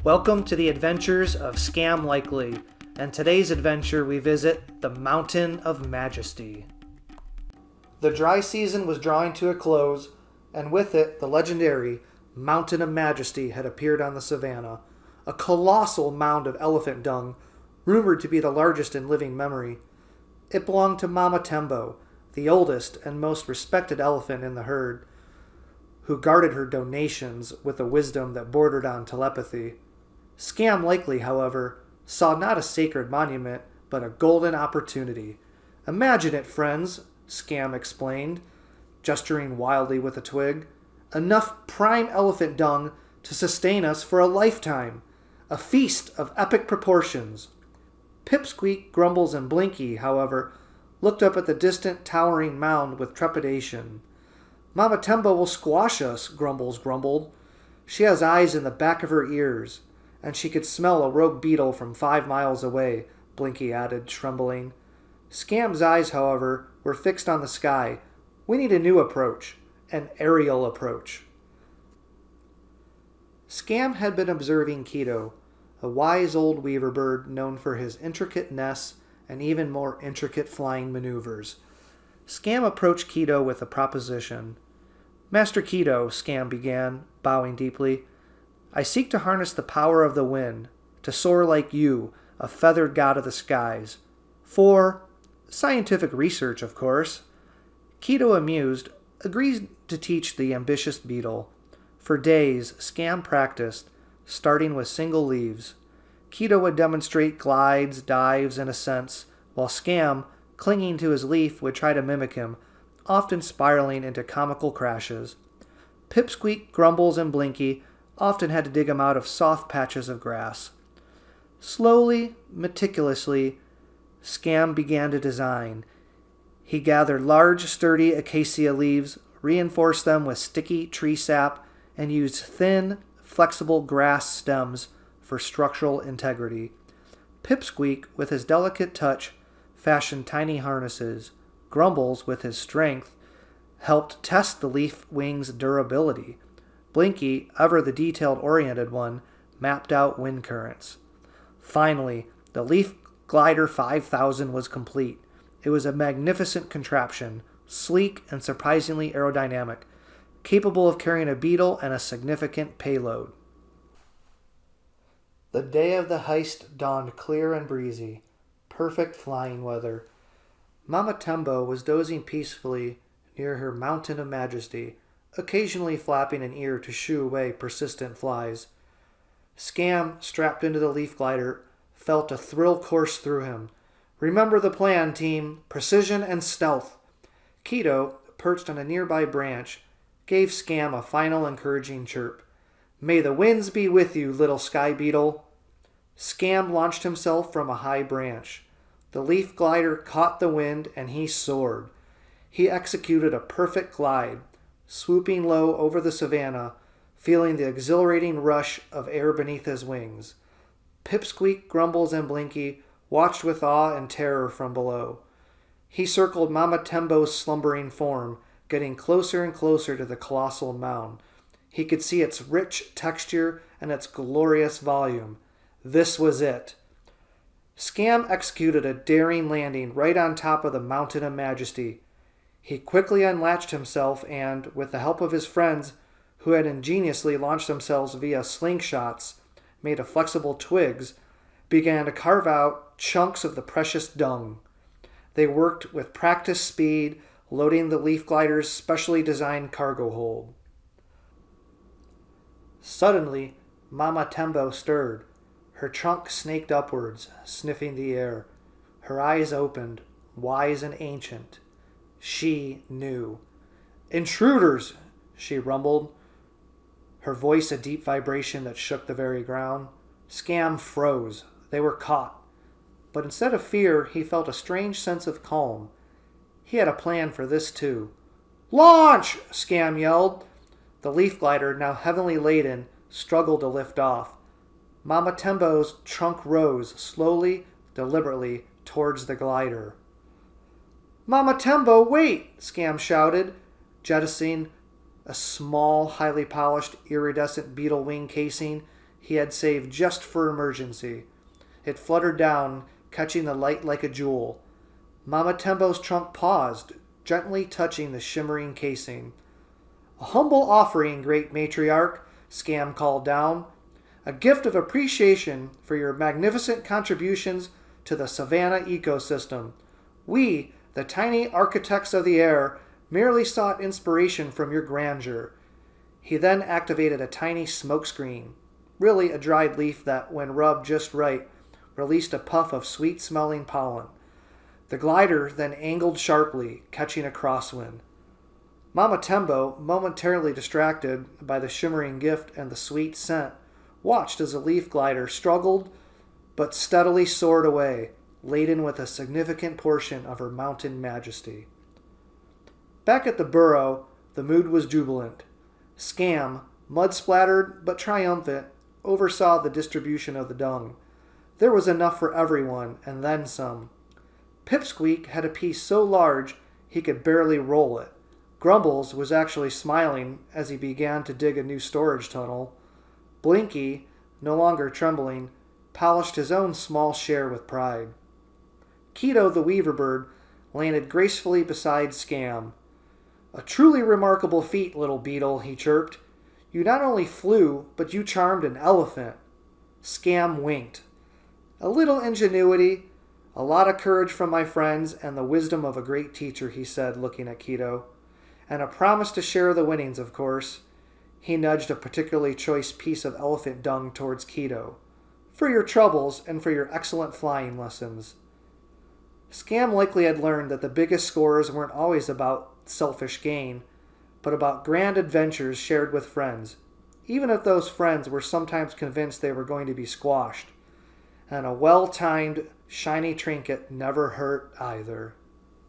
Welcome to the adventures of Scam Likely, and today's adventure we visit the Mountain of Majesty. The dry season was drawing to a close, and with it the legendary Mountain of Majesty had appeared on the Savanna, a colossal mound of elephant dung, rumored to be the largest in living memory. It belonged to Mama Tembo, the oldest and most respected elephant in the herd, who guarded her donations with a wisdom that bordered on telepathy. Scam Likely, however, saw not a sacred monument, but a golden opportunity. "Imagine it, friends," Scam explained, gesturing wildly with a twig. "Enough prime elephant dung to sustain us for a lifetime. A feast of epic proportions." Pipsqueak, Grumbles, and Blinky, however, looked up at the distant, towering mound with trepidation. "Mama Tembo will squash us," Grumbles grumbled. "She has eyes in the back of her ears, and she could smell a rogue beetle from 5 miles away," Blinky added, trembling. Scam's eyes, however, were fixed on the sky. "We need a new approach, an aerial approach." Scam had been observing Kito, a wise old weaver bird known for his intricate nests and even more intricate flying maneuvers. Scam approached Kito with a proposition. "Master Kito," Scam began, bowing deeply, "I seek to harness the power of the wind, to soar like you, a feathered god of the skies. For scientific research, of course." Kito, amused, agreed to teach the ambitious beetle. For days, Scam practiced, starting with single leaves. Kito would demonstrate glides, dives, and ascents, while Scam, clinging to his leaf, would try to mimic him, often spiraling into comical crashes. Pipsqueak, Grumbles, and Blinky often had to dig him out of soft patches of grass. Slowly, meticulously, Scam began to design. He gathered large, sturdy acacia leaves, reinforced them with sticky tree sap, and used thin, flexible grass stems for structural integrity. Pipsqueak, with his delicate touch, fashioned tiny harnesses. Grumbles, with his strength, helped test the leaf wings' durability. Blinky, ever the detailed-oriented one, mapped out wind currents. Finally, the Leaf Glider 5000 was complete. It was a magnificent contraption, sleek and surprisingly aerodynamic, capable of carrying a beetle and a significant payload. The day of the heist dawned clear and breezy. Perfect flying weather. Mama Tembo was dozing peacefully near her Mountain of Majesty, occasionally flapping an ear to shoo away persistent flies. Scam, strapped into the leaf glider, felt a thrill course through him. "Remember the plan, team. Precision and stealth." Kito, perched on a nearby branch, gave Scam a final encouraging chirp. "May the winds be with you, little sky beetle." Scam launched himself from a high branch. The leaf glider caught the wind and he soared. He executed a perfect glide, swooping low over the savanna, feeling the exhilarating rush of air beneath his wings. Pipsqueak, Grumbles, and Blinky watched with awe and terror from below. He circled Mama Tembo's slumbering form, getting closer and closer to the colossal mound. He could see its rich texture and its glorious volume. This was it. Scam executed a daring landing right on top of the Mountain of Majesty. He quickly unlatched himself and, with the help of his friends, who had ingeniously launched themselves via slingshots made of flexible twigs, began to carve out chunks of the precious dung. They worked with practiced speed, loading the leaf glider's specially designed cargo hold. Suddenly, Mama Tembo stirred. Her trunk snaked upwards, sniffing the air. Her eyes opened, wise and ancient. She knew. "Intruders!" she rumbled, her voice a deep vibration that shook the very ground. Scam froze. They were caught. But instead of fear, he felt a strange sense of calm. He had a plan for this too. "Launch!" Scam yelled. The leaf glider, now heavily laden, struggled to lift off. Mama Tembo's trunk rose slowly, deliberately, towards the glider. "Mama Tembo, wait!" Scam shouted, jettisoning a small, highly polished, iridescent beetle wing casing he had saved just for emergency. It fluttered down, catching the light like a jewel. Mama Tembo's trunk paused, gently touching the shimmering casing. "A humble offering, great matriarch," Scam called down. "A gift of appreciation for your magnificent contributions to the Savanna ecosystem. We, the tiny architects of the air, merely sought inspiration from your grandeur." He then activated a tiny smokescreen, really a dried leaf that, when rubbed just right, released a puff of sweet-smelling pollen. The glider then angled sharply, catching a crosswind. Mama Tembo, momentarily distracted by the shimmering gift and the sweet scent, watched as the leaf glider struggled but steadily soared away, laden with a significant portion of her mountain majesty. Back at the burrow, the mood was jubilant. Scam, mud-splattered but triumphant, oversaw the distribution of the dung. There was enough for everyone, and then some. Pipsqueak had a piece so large he could barely roll it. Grumbles was actually smiling as he began to dig a new storage tunnel. Blinky, no longer trembling, polished his own small share with pride. Kito the weaver bird landed gracefully beside Scam. "A truly remarkable feat, little beetle," he chirped. "You not only flew, but you charmed an elephant." Scam winked. "A little ingenuity, a lot of courage from my friends, and the wisdom of a great teacher," he said, looking at Kito. "And a promise to share the winnings, of course." He nudged a particularly choice piece of elephant dung towards Kito. "For your troubles and for your excellent flying lessons." Scam likely had learned that the biggest scores weren't always about selfish gain, but about grand adventures shared with friends, even if those friends were sometimes convinced they were going to be squashed. And a well-timed, shiny trinket never hurt either.